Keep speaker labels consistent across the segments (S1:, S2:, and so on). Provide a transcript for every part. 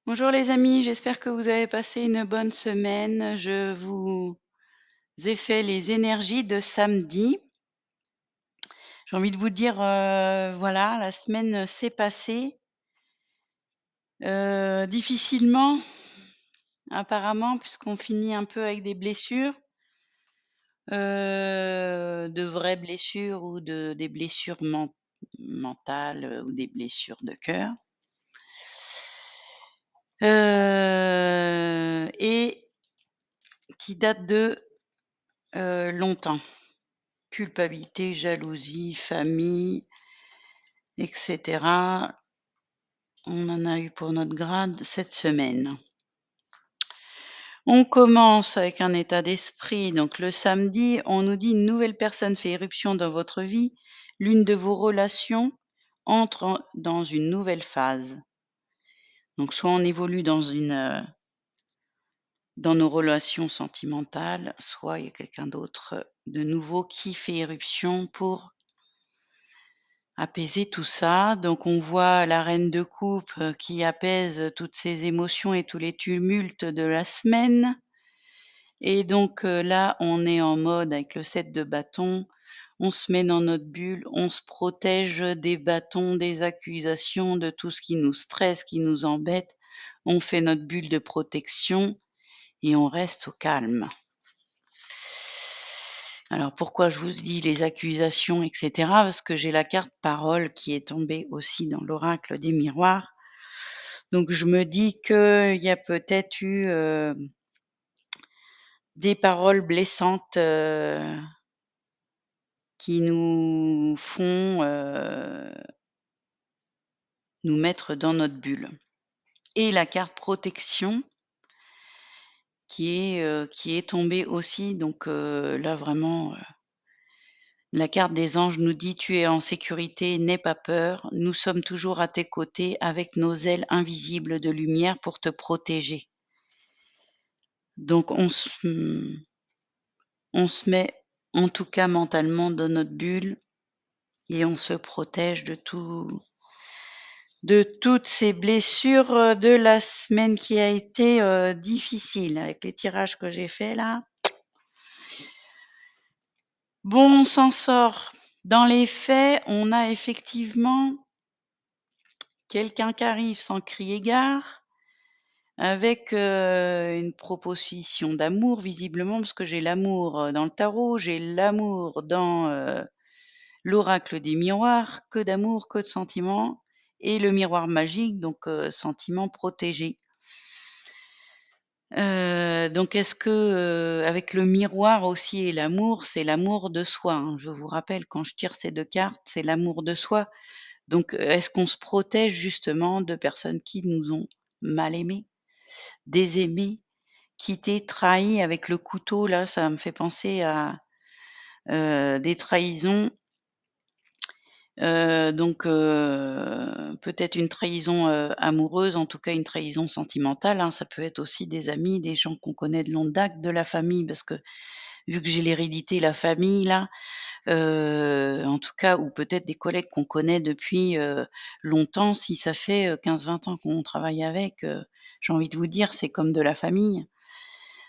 S1: Bonjour les amis, j'espère que vous avez passé une bonne semaine. Je vous ai fait les énergies de samedi. J'ai envie de vous dire, voilà, la semaine s'est passée, difficilement apparemment puisqu'on finit un peu avec des blessures, de vraies blessures ou des blessures mentales, ou des blessures de cœur. Et qui datent de, longtemps. Culpabilité, jalousie, famille et cetera. On en a eu pour notre grade cette semaine. On commence avec un état d'esprit. Donc le samedi, on nous dit: «Une nouvelle personne fait irruption dans votre vie. L'une de vos relations entre dans une nouvelle phase». Donc soit on évolue dans nos relations sentimentales, soit il y a quelqu'un d'autre de nouveau qui fait irruption pour apaiser tout ça. Donc on voit la reine de coupe, qui apaise toutes ces émotions et tous les tumultes de la semaine. Et donc, là, on est en mode avec le 7 de bâton, on se met dans notre bulle, on se protège des bâtons, des accusations, de tout ce qui nous stresse, qui nous embête. On fait notre bulle de protection et on reste au calme. Alors pourquoi je vous dis les accusations et cetera? Parce que j'ai la carte parole qui est tombée aussi dans l'oracle des miroirs. Donc je me dis qu'il y a peut-être eu, des paroles blessantes, qui nous font, nous mettre dans notre bulle. Et la carte protection qui est tombée aussi. Donc là vraiment, la carte des anges nous dit: «Tu es en sécurité, n'aie pas peur. Nous sommes toujours à tes côtés avec nos ailes invisibles de lumière pour te protéger». Donc on se met, en tout cas mentalement, dans notre bulle et on se protège de toutes ces blessures, de la semaine qui a été, difficile avec les tirages que j'ai faits là. Bon, on s'en sort. Dans les faits, on a effectivement quelqu'un qui arrive sans crier gare, avec, une proposition d'amour visiblement, parce que j'ai l'amour, dans le tarot, j'ai l'amour dans, l'oracle des miroirs, que d'amour, que de sentiments et le miroir magique, donc sentiments protégés. Donc est-ce que, avec le miroir aussi et l'amour, c'est l'amour de soi, hein. Je vous rappelle quand je tire ces 2 cartes, c'est l'amour de soi. Donc, est-ce qu'on se protège justement de personnes qui nous ont mal aimés, désaimés, quittés, trahis avec le couteau là, ça me fait penser à, des trahisons. Donc peut-être une trahison, amoureuse, en tout cas une trahison sentimentale, hein. Ça peut être aussi des amis, des gens qu'on connaît de longue date, de la famille, parce que vu que j'ai l'hérédité, la famille là, en tout cas ou peut-être des collègues qu'on connaît depuis, longtemps. Si ça fait, 15-20 ans qu'on travaille avec, j'ai envie de vous dire, c'est comme de la famille.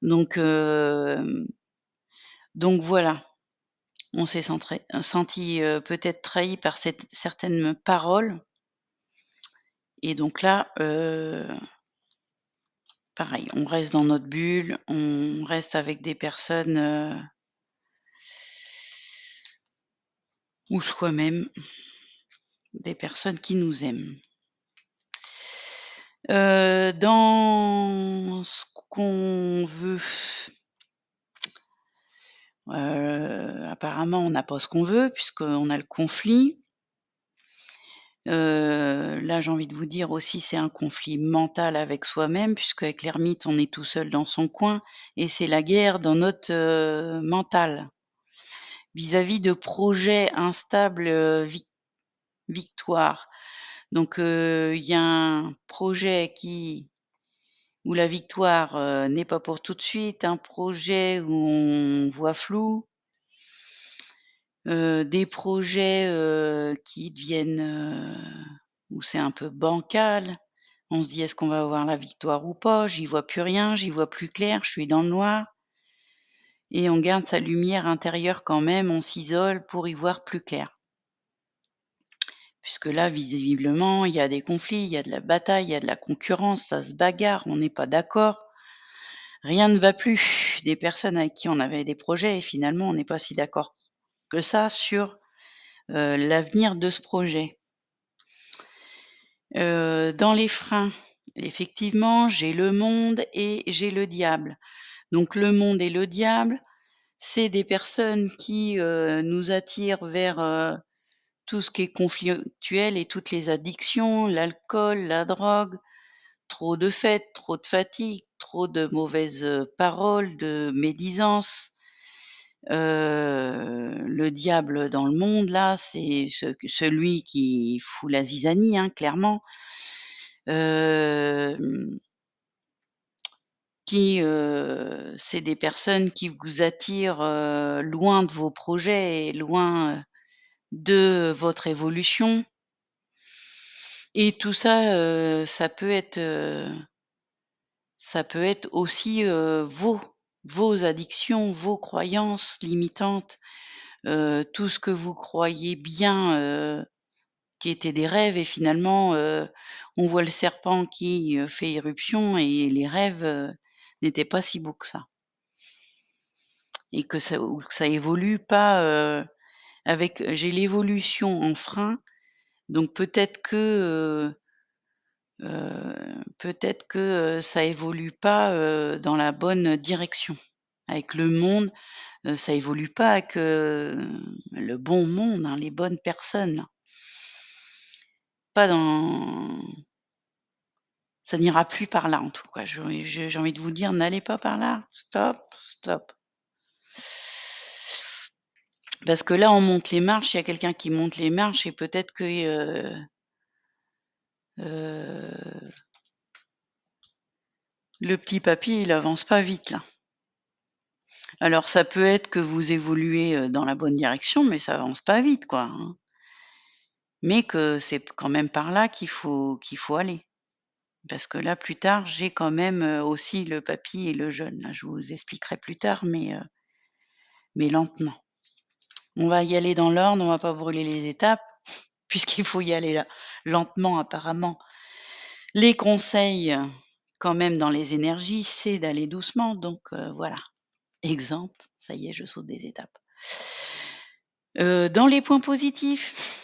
S1: Donc voilà. On s'est senti, peut-être trahi par certaines paroles et donc là, pareil, on reste dans notre bulle, on reste avec des personnes, ou soi-même, des personnes qui nous aiment. Dans ce qu'on veut, apparemment on n'a pas ce qu'on veut puisqu'on a le conflit. Là, j'ai envie de vous dire aussi, c'est un conflit mental avec soi-même, puisqu'avec l'ermite, on est tout seul dans son coin et c'est la guerre dans notre, mental. Vis-à-vis de projets instables, victoire. Donc, il y a un projet où la victoire, n'est pas pour tout de suite, un projet où on voit flou, des projets, qui deviennent, où c'est un peu bancal. On se dit: «Est-ce qu'on va avoir la victoire ou pas?» J'y vois plus rien, j'y vois plus clair, je suis dans le noir et on garde sa lumière intérieure quand même, on s'isole pour y voir plus clair. Puisque là, visiblement, il y a des conflits, il y a de la bataille, il y a de la concurrence, ça se bagarre, on n'est pas d'accord. Rien ne va plus. Des personnes avec qui on avait des projets et finalement on n'est pas si d'accord que ça sur, l'avenir de ce projet. Dans les freins, effectivement, j'ai le monde et j'ai le diable. Donc le monde et le diable, c'est des personnes qui, nous attirent vers, tout ce qui est conflictuel et toutes les addictions, l'alcool, la drogue, trop de fêtes, trop de fatigue, trop de mauvaises, paroles, de médisance. Le diable dans le monde là, c'est celui qui fout la zizanie, hein, clairement. Hem, c'est des personnes qui vous attirent, loin de vos projets et loin, de votre évolution et tout ça, ça peut être aussi, vos addictions, vos croyances limitantes, tout ce que vous croyez bien, qui étaient des rêves et finalement, on voit le serpent qui, fait éruption et les rêves, n'étaient pas si beaux que ça et que ça ou que ça évolue pas, avec j'ai l'évolution en frein, donc peut-être que, ça évolue pas, dans la bonne direction. Avec le monde, ça évolue pas avec, le bon monde, hein, les bonnes personnes. Pas dans Ça n'ira plus par là en tout cas. J'ai envie de vous dire: «N'allez pas par là, stop, stop». Parce que là, on monte les marches, il y a quelqu'un qui monte les marches et peut-être que, heu, le petit papy, il avance pas vite là. Alors ça peut être que vous évoluez, dans la bonne direction, mais ça avance pas vite quoi, hein. Mais que c'est quand même par là qu'il faut aller. Parce que là, plus tard, j'ai quand même, aussi le papy et le jeune là. Je vous expliquerai plus tard, mais lentement. On va y aller dans l'ordre, on va pas brûler les étapes, puisqu'il faut y aller lentement apparemment. Les conseils, quand même dans les énergies, c'est d'aller doucement, donc voilà. Exemple, ça y est, je saute des étapes. Dans les points positifs,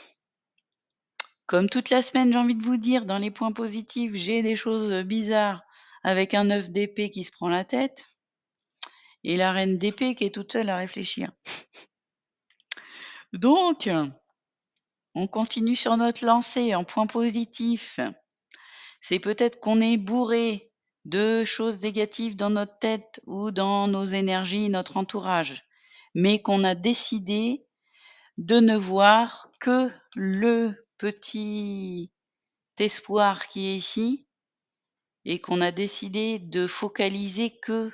S1: comme toute la semaine, j'ai envie de vous dire, dans les points positifs, j'ai des choses, bizarres avec un 9 d'épée qui se prend la tête et la reine d'épée qui est toute seule à réfléchir. Donc, on continue sur notre lancée en point positif. C'est peut-être qu'on est bourré de choses négatives dans notre tête ou dans nos énergies, notre entourage, mais qu'on a décidé de ne voir que le petit espoir qui est ici et qu'on a décidé de focaliser que,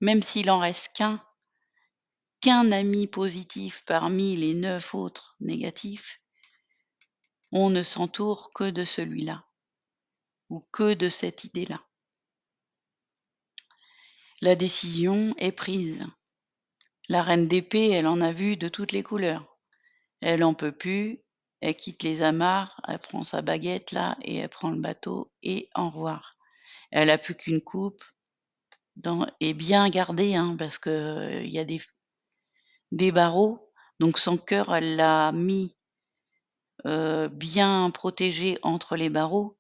S1: même s'il en reste qu'un ami positif parmi les 9 autres négatifs, on ne s'entoure que de celui-là ou que de cette idée-là. La décision est prise. La reine d'épée, elle en a vu de toutes les couleurs. Elle en peut plus, elle quitte les amarres, elle prend sa baguette là et elle prend le bateau et au revoir. Elle a plus qu'une coupe et bien gardée, hein, parce que, il y a des barreaux, donc son cœur, elle l'a mis, bien protégé entre les barreaux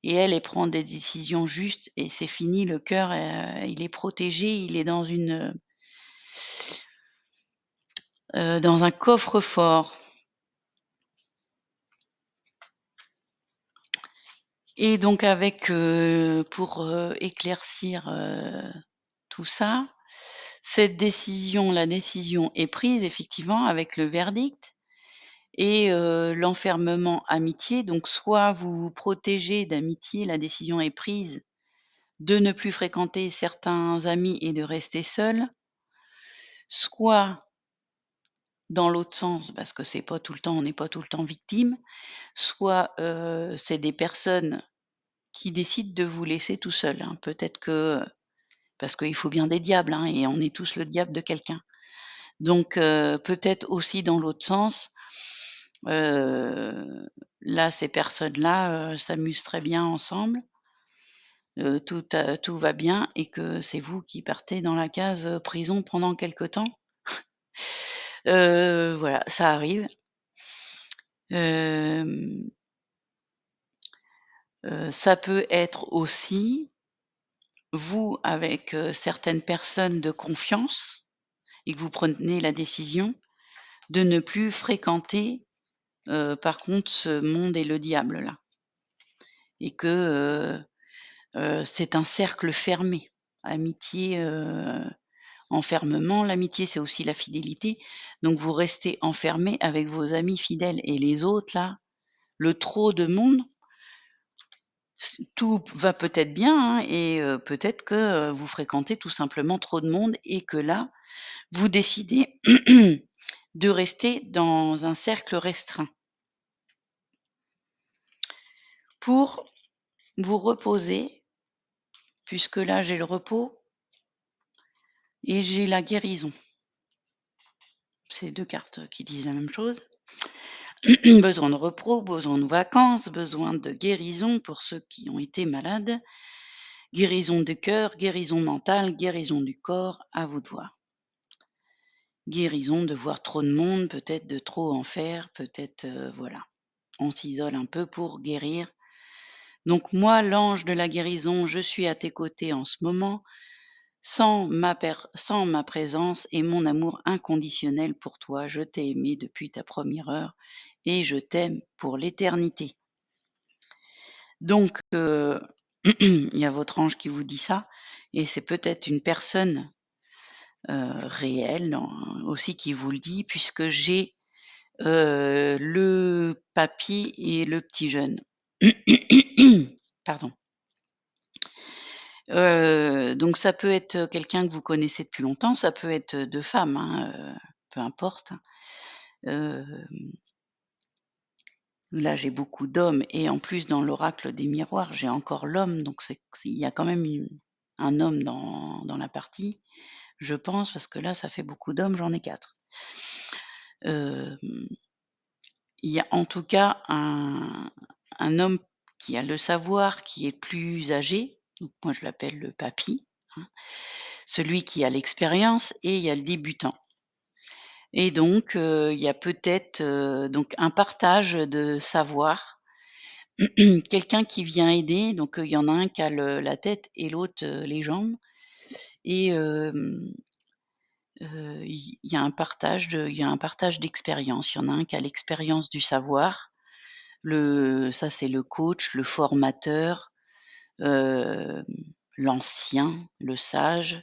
S1: et elle prend des décisions justes et c'est fini, le cœur, il est protégé, il est dans un coffre-fort. Et donc avec, pour, éclaircir, tout ça, la décision est prise effectivement avec le verdict et l'enfermement amitié. Donc soit vous vous protégez d'amitié, la décision est prise de ne plus fréquenter certains amis et de rester seul. Soit dans l'autre sens, parce que c'est pas tout le temps on n'est pas tout le temps victime, soit, c'est des personnes qui décide de vous laisser tout seul, hein. Peut-être que parce qu'il faut bien des diables, hein, et on est tous le diable de quelqu'un. Donc peut-être aussi dans l'autre sens, heu, là, ces personnes-là, s'amusent très bien ensemble, tout va bien et que c'est vous qui partez dans la case, prison pendant quelque temps. Voilà, ça arrive. Hem, Ça peut être aussi vous avec, certaines personnes de confiance et que vous prenez la décision de ne plus fréquenter, par contre ce monde et le diable là et que, c'est un cercle fermé. Amitié, enfermement, l'amitié, c'est aussi la fidélité, donc vous restez enfermé avec vos amis fidèles et les autres là, le trop de monde, tout va peut-être bien, hein et peut-être que, vous fréquentez tout simplement trop de monde et que là, vous décidez de rester dans un cercle restreint pour vous reposer, puisque là, j'ai le repos et j'ai la guérison. C'est 2 cartes qui disent la même chose. Besoin de repos, besoin de vacances, besoin de guérison pour ceux qui ont été malades, guérison du cœur, guérison mentale, guérison du corps, à vous de voir. Guérison de voir trop de monde, peut-être de trop en faire, peut-être, voilà. On s'isole un peu pour guérir. Donc moi, l'ange de la guérison, je suis à tes côtés en ce moment, sans ma présence et mon amour inconditionnel pour toi. Je t'ai aimé depuis ta première heure et je t'aime pour l'éternité. Donc il y a votre ange qui vous dit ça et c'est peut-être une personne, réelle en aussi qui vous le dit puisque j'ai, le papy et le petit jeune. Pardon. Donc ça peut être quelqu'un que vous connaissez depuis longtemps, ça peut être 2 femmes, hein, peu importe. Hem, Là, j'ai beaucoup d'hommes et en plus dans l'oracle des miroirs, j'ai encore l'homme, donc il y a quand même un homme dans la partie, je pense, parce que là, ça fait beaucoup d'hommes, j'en ai 4. Hem, il y a en tout cas un homme qui a le savoir, qui est plus âgé, donc moi je l'appelle le papy, hein, celui qui a l'expérience et il y a le débutant. Et donc, il y a peut-être, donc un partage de savoir. Quelqu'un qui vient aider, donc, il y en a un qui a la tête et l'autre, les jambes et il y a un partage d'expérience. Il y en a un qui a l'expérience du savoir, ça c'est le coach, le formateur, hem, l'ancien, le sage,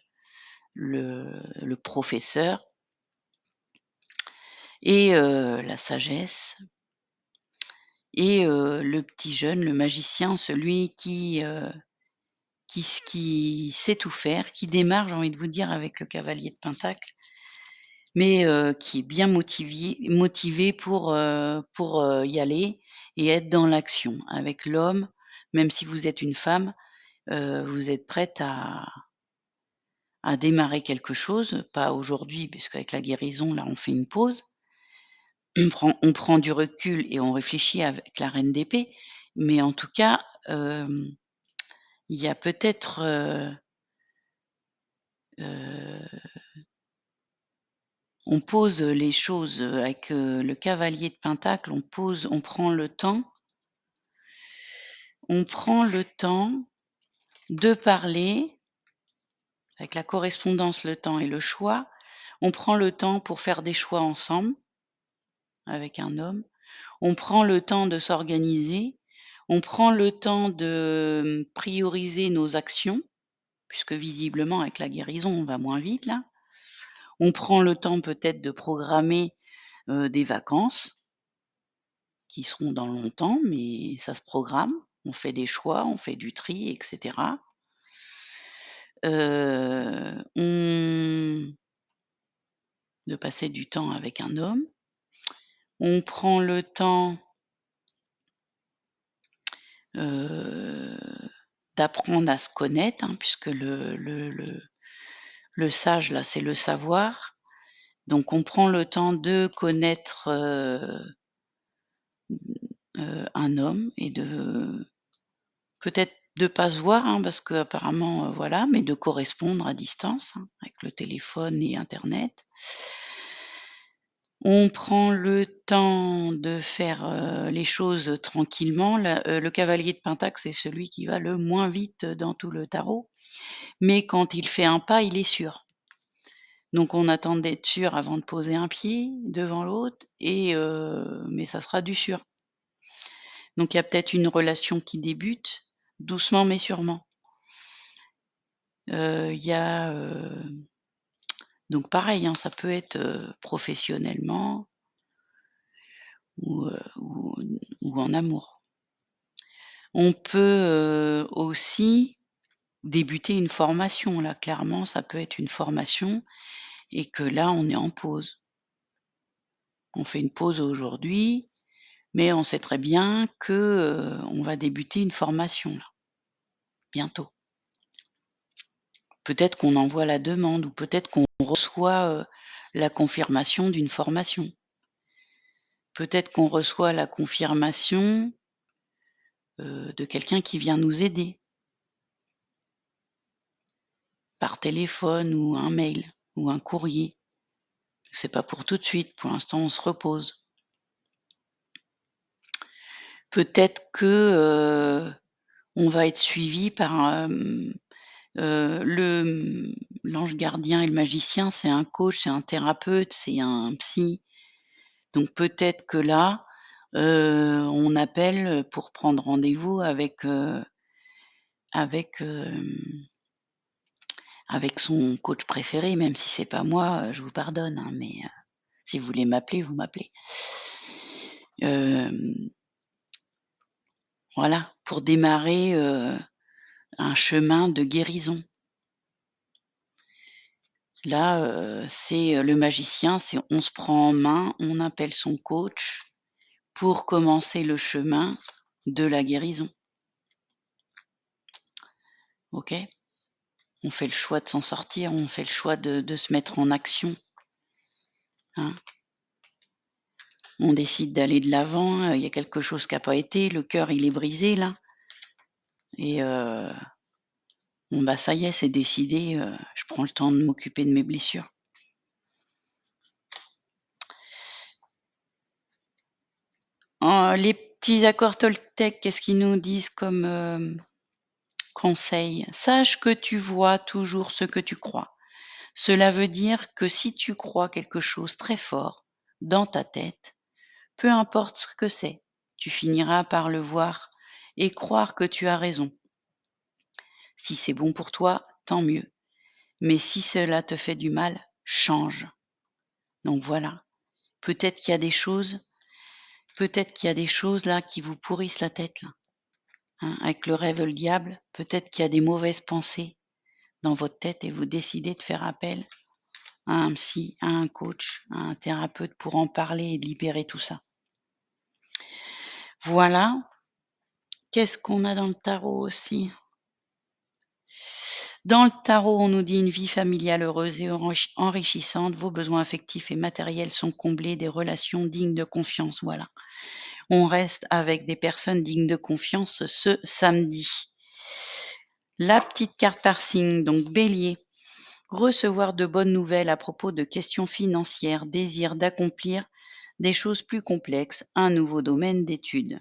S1: le professeur et la sagesse. Et le petit jeune, le magicien, celui qui sait tout faire, qui démarre, j'ai envie de vous dire, avec le cavalier de Pentacle, mais qui est bien motivé pour, y aller et être dans l'action. Avec l'homme, même si vous êtes une femme, vous êtes prête à démarrer quelque chose, pas aujourd'hui, puisqu'avec la guérison, là, on fait une pause. On prend du recul et on réfléchit avec la reine d'épée, mais en tout cas, hem il y a peut-être, heu, on pose les choses, avec, le cavalier de Pentacle, on prend le temps de parler avec la correspondance, le temps et le choix. On prend le temps pour faire des choix ensemble avec un homme. On prend le temps de s'organiser. On prend le temps de, prioriser nos actions, puisque visiblement avec la guérison, on va moins vite là. On prend le temps peut-être de programmer, des vacances qui seront dans longtemps, mais ça se programme. On fait des choix, on fait du tri et cetera. On De passer du temps avec un homme. On prend le temps heu, d'apprendre à se connaître, hein, puisque le sage là, c'est le savoir. Donc on prend le temps de connaître, un homme et de peut-être de pas se voir, hein, parce qu'apparemment, voilà, mais de correspondre à distance, hein, avec le téléphone et internet. On prend le temps de faire, les choses tranquillement. Le cavalier de Pentacle, c'est celui qui va le moins vite dans tout le tarot, mais quand il fait un pas, il est sûr. Donc on attend d'être sûr avant de poser un pied devant l'autre mais ça sera du sûr. Donc il y a peut-être une relation qui débute, doucement mais sûrement. Il y a, donc pareil, hein, ça peut être, professionnellement ou ou en amour. On peut, aussi débuter une formation. Là, clairement, ça peut être une formation et que là, on est en pause. On fait une pause aujourd'hui, mais on sait très bien que, on va débuter une formation là, bientôt. Peut-être qu'on envoie la demande ou peut-être qu'on reçoit, la confirmation d'une formation. Peut-être qu'on reçoit la confirmation, de quelqu'un qui vient nous aider par téléphone ou un mail ou un courrier. C'est pas pour tout de suite, pour l'instant on se repose. Peut-être que, on va être suivi par, l'ange gardien et le magicien, c'est un coach, c'est un thérapeute, c'est un psy. Donc peut-être que là, on appelle, pour prendre rendez-vous avec, avec son coach préféré, même si c'est pas moi, je vous pardonne, hein, mais si vous voulez m'appeler, vous m'appelez. Hem, voilà, pour démarrer, un chemin de guérison. Là, c'est, le magicien, c'est on se prend en main, on appelle son coach pour commencer le chemin de la guérison. OK? On fait le choix de s'en sortir, on fait le choix de se mettre en action, hein. On décide d'aller de l'avant, il y a quelque chose qui a pas été, le cœur il est brisé là et bon bah, ça y est, c'est décidé, je prends le temps de m'occuper de mes blessures. Les petits accords Toltec, qu'est-ce qu'ils nous disent comme, conseil? Sache que tu vois toujours ce que tu crois. Cela veut dire que si tu crois quelque chose très fort dans ta tête, peu importe ce que c'est, tu finiras par le voir et croire que tu as raison. Si c'est bon pour toi, tant mieux. Mais si cela te fait du mal, change. Donc voilà, peut-être qu'il y a des choses peut-être qu'il y a des choses là qui vous pourrissent la tête là, hein, avec le rêve et le diable, peut-être qu'il y a des mauvaises pensées dans votre tête et vous décidez de faire appel à un psy, à un coach, à un thérapeute pour en parler et libérer tout ça. Voilà. Qu'est-ce qu'on a dans le tarot aussi? Dans le tarot, on nous dit une vie familiale heureuse et enrichissante. Vos besoins affectifs et matériels sont comblés, des relations dignes de confiance. Voilà. On reste avec des personnes dignes de confiance ce samedi. La petite carte par signe, donc Bélier. Recevoir de bonnes nouvelles à propos de questions financières, désir d'accomplir des choses plus complexes, un nouveau domaine d'études.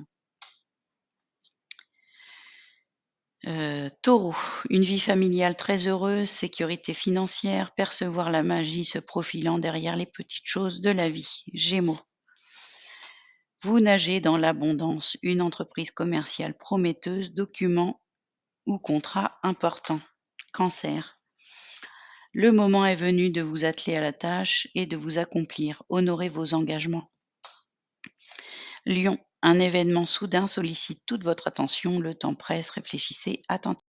S1: Taureau, une vie familiale très heureuse, sécurité financière, percevoir la magie se profilant derrière les petites choses de la vie. Gémeaux, vous nagez dans l'abondance, une entreprise commerciale prometteuse, documents ou contrats importants. Cancer, le moment est venu de vous atteler à la tâche et de vous accomplir. Honorez vos engagements. Lion, un événement soudain sollicite toute votre attention. Le temps presse, réfléchissez attentivement.